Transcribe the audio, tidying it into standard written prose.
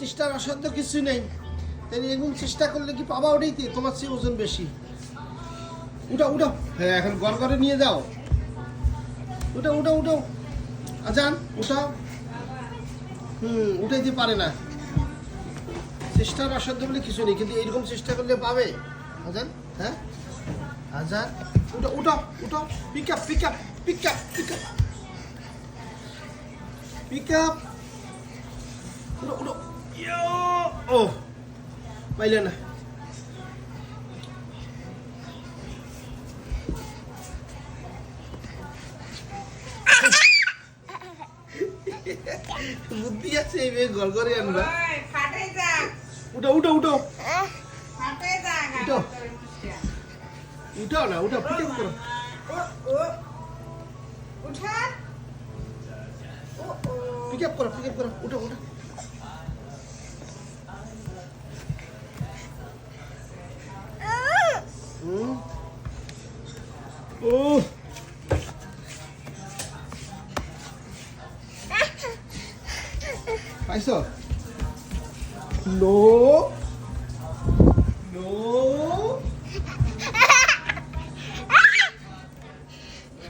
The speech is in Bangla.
চেষ্টার অসাধ্য কিছু নেই, তাই এগুলো চেষ্টা করলে কি পাবা? ওটাই তোমার চেয়ে ওজন বেশি। উঠাও উঠাও, হ্যাঁ এখন ঘর ঘরে নিয়ে যাও। উঠাও উঠাও উঠাও, আজান উঠাও। উঠাইতে পারে না। চেষ্টার অসাধ্য বলে কিছু নেই, কিন্তু এইরকম চেষ্টা করলে পাবে আজান। হ্যাঁ আজান, উঠাও উঠাও উঠাও, pick up pick up pick up pick up pick up, উঠো উঠো। ও পাইলে না। বুদ্ধি আছে এই মেয়ে, ঘর ঘরে আনবা। উঠো উঠো উঠো উঠো, উঠাও না, উঠাও, পিক আপ করো। পিক আপ করো, পিক আপ করো, উঠো উঠো। ও পাইছো? No no